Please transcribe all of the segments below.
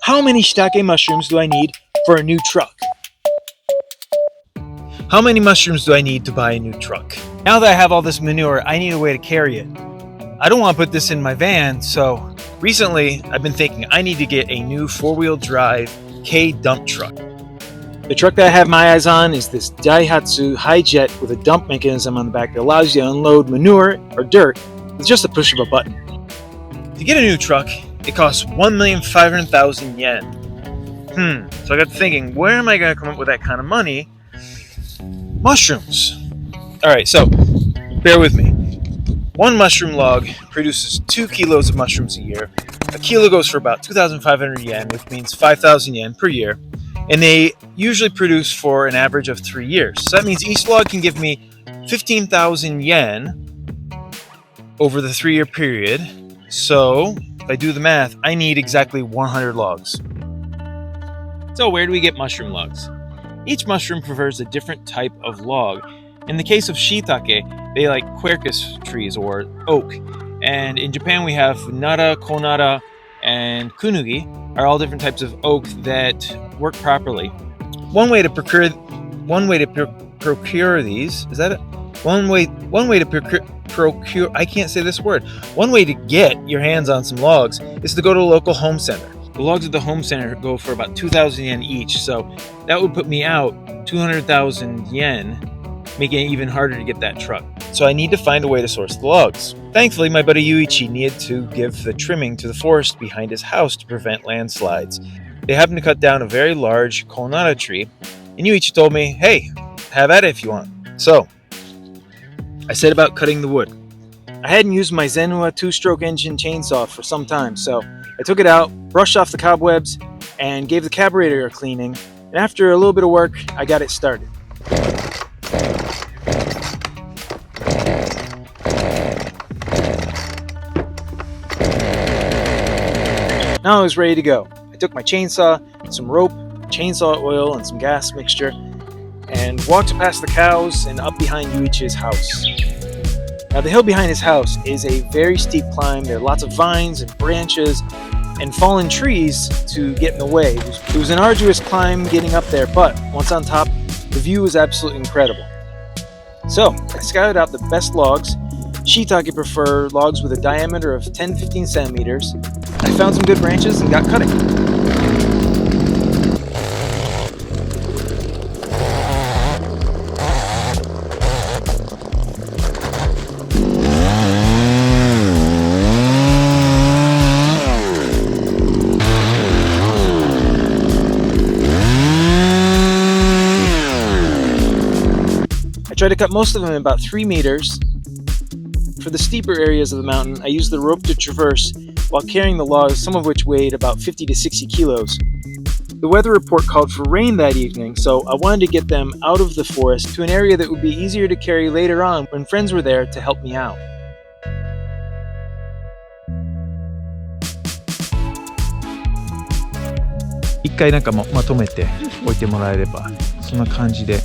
How many shiitake mushrooms do I need for a new truck? How many mushrooms do I need to buy a new truck? Now that I have all this manure, I need a way to carry it. I don't want to put this in my van, so recently I've been thinking I need to get a new four-wheel drive K dump truck. The truck that I have my eyes on is this Daihatsu Hijet with a dump mechanism on the back that allows you to unload manure or dirt with just a push of a button. To get a new truck, it costs 1,500,000 yen. So I got to thinking, where am I going to come up with that kind of money? Mushrooms. Alright, so bear with me. One mushroom log produces 2 kilos of mushrooms a year. A kilo goes for about 2,500 yen, which means 5,000 yen per year. And they usually produce for an average of 3 years. So that means each log can give me 15,000 yen over the 3-year period. So if I do the math, I need exactly 100 logs. So where do we get mushroom logs? Each mushroom prefers a different type of log. In the case of Shiitake, they like quercus trees or oak. And in Japan we have nara, konara, and kunugi are all different types of oak that work properly. One way to procure these, is that it? One way to procure, I can't say this word. One way to get your hands on some logs is to go to a local home center. The logs at the home center go for about 2,000 yen each, so that would put me out 200,000 yen, making it even harder to get that truck. So I need to find a way to source the logs. Thankfully, my buddy Yuichi needed to give the trimming to the forest behind his house to prevent landslides. They happened to cut down a very large konara tree, and Yuichi told me, hey, have at it if you want. So I set about cutting the wood. I hadn't used my Zenua 2-stroke engine chainsaw for some time, so I took it out, brushed off the cobwebs, and gave the carburetor a cleaning, and after a little bit of work, I got it started. Now I was ready to go. I took my chainsaw, some rope, chainsaw oil, and some gas mixture, and walked past the cows and up behind Yuichi's house. Now the hill behind his house is a very steep climb. There are lots of vines and branches and fallen trees to get in the way. It was an arduous climb getting up there, but once on top, the view was absolutely incredible. So I scouted out the best logs. Shiitake prefer logs with a diameter of 10-15 centimeters. I found some good branches and got cutting. I tried to cut most of them in about 3 meters. For the steeper areas of the mountain, I used the rope to traverse while carrying the logs, some of which weighed about 50 to 60 kilos. The weather report called for rain that evening, so I wanted to get them out of the forest to an area that would be easier to carry later on when friends were there to help me out. One回なんかまとめておいてもらえればそんな感じで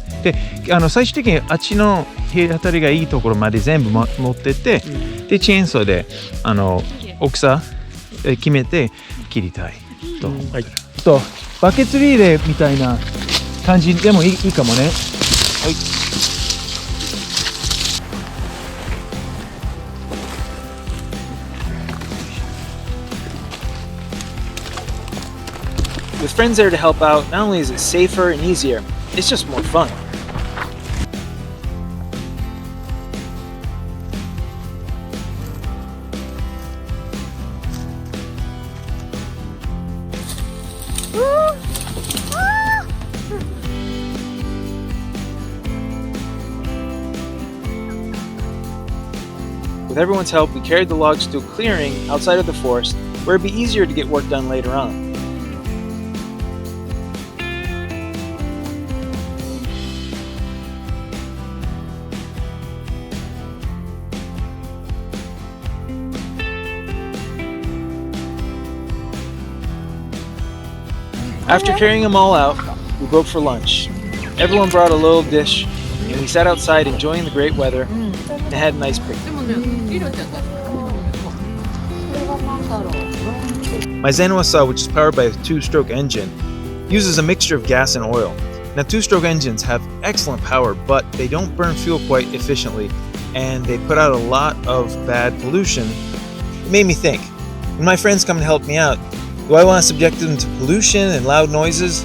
最終的にあっちの日当たりがいいところまで全部持ってって、でチェーンソーで大きさ決めて切りたいと、とバケツリレーみたいな感じでもいいかもね。はい。With friends there to help out, not only is it safer and easier, it's just more fun. With everyone's help, we carried the logs to a clearing outside of the forest where it'd be easier to get work done later on. After carrying them all out, we broke for lunch. Everyone brought a little dish, and we sat outside enjoying the great weather and had a nice picnic. My Zenoa saw, which is powered by a 2-stroke engine, uses a mixture of gas and oil. Now, 2-stroke engines have excellent power, but they don't burn fuel quite efficiently, and they put out a lot of bad pollution. It made me think, when my friends come to help me out, do I want to subject them to pollution and loud noises?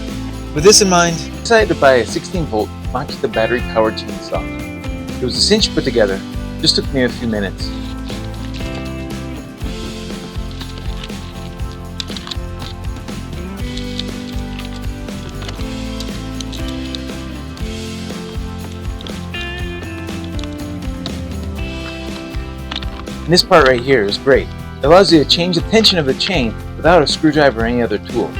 With this in mind, I decided to buy a 16-volt Makita battery-powered chainsaw. It was a cinch to put together. Just took me a few minutes. And this part right here is great. It allows you to change the tension of the chain without a screwdriver or any other tools.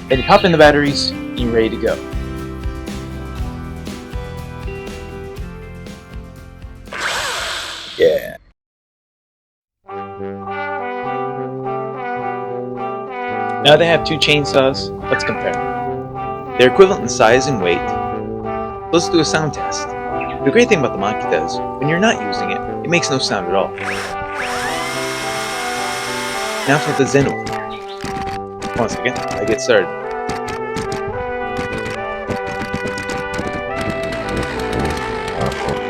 Then you pop in the batteries and you're ready to go. Yeah. Now they have 2 chainsaws. Let's compare. They're equivalent in size and weight. Let's do a sound test. The great thing about the Makita is, when you're not using it, it makes no sound at all. Now for the Zenoa. One second, I get started.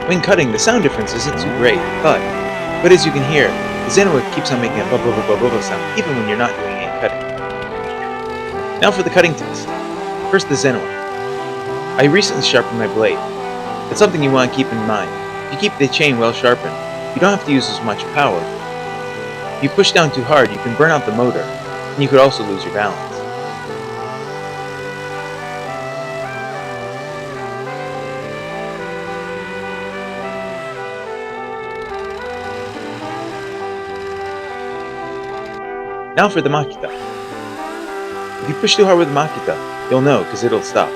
When cutting, the sound difference isn't too great, but as you can hear, the Zenoa keeps on making a bubble sound even when you're not doing any cutting. Now for the cutting test. First, the Zenoa. I recently sharpened my blade. That's something you want to keep in mind. If you keep the chain well sharpened, you don't have to use as much power. If you push down too hard, you can burn out the motor, and you could also lose your balance. Now for the Makita. If you push too hard with the Makita, you'll know because it'll stop.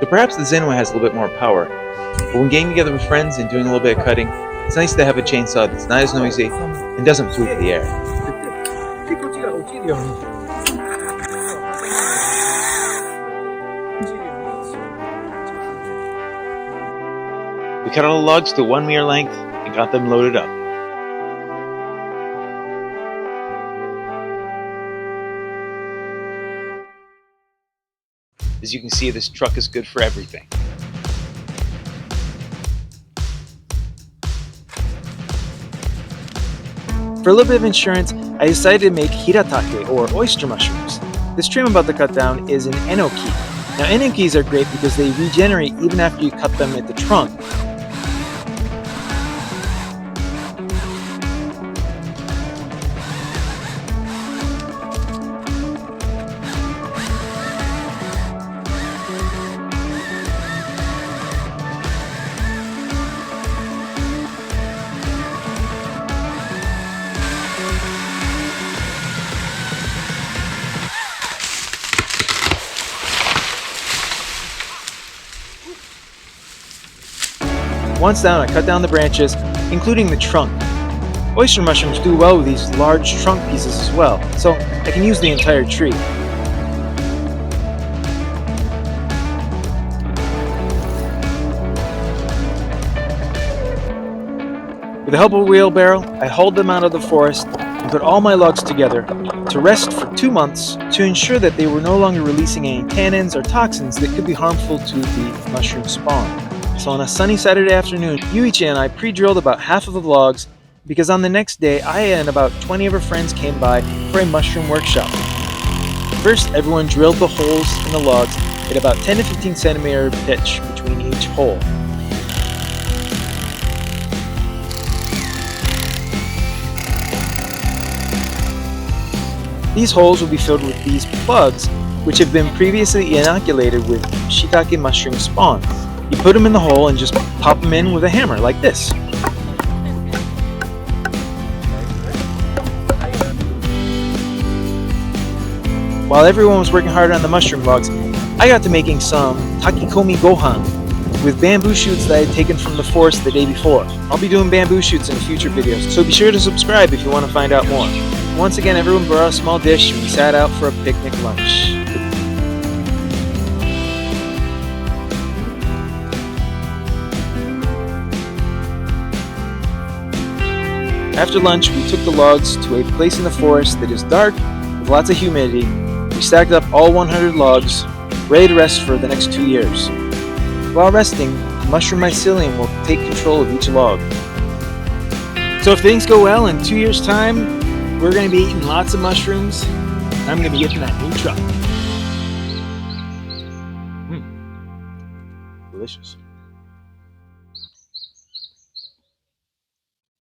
So perhaps the Zenoa has a little bit more power, but when getting together with friends and doing a little bit of cutting, it's nice to have a chainsaw that's not as noisy and doesn't pollute the air. We cut all the logs to 1 meter length and got them loaded up. As you can see, this truck is good for everything. For a little bit of insurance, I decided to make Shiitake, or oyster mushrooms. This trim I'm about to cut down is an enoki. Now enokis are great because they regenerate even after you cut them at the trunk. Once down, I cut down the branches, including the trunk. Oyster mushrooms do well with these large trunk pieces as well, so I can use the entire tree. With the help of a wheelbarrow, I hauled them out of the forest and put all my logs together to rest for 2 months to ensure that they were no longer releasing any tannins or toxins that could be harmful to the mushroom spawn. So on a sunny Saturday afternoon, Yuichi and I pre-drilled about half of the logs because on the next day, I and about 20 of her friends came by for a mushroom workshop. First, everyone drilled the holes in the logs at about 10 to 15 centimeter pitch between each hole. These holes will be filled with these plugs, which have been previously inoculated with Shiitake mushroom spawn. You put them in the hole and just pop them in with a hammer, like this. While everyone was working hard on the mushroom logs, I got to making some takikomi gohan with bamboo shoots that I had taken from the forest the day before. I'll be doing bamboo shoots in future videos, so be sure to subscribe if you want to find out more. Once again, everyone brought a small dish and we sat out for a picnic lunch. After lunch, we took the logs to a place in the forest that is dark with lots of humidity. We stacked up all 100 logs, ready to rest for the next 2 years. While resting, the mushroom mycelium will take control of each log. So if things go well, in 2 years' time, we're going to be eating lots of mushrooms, and I'm going to be getting that new truck. Delicious.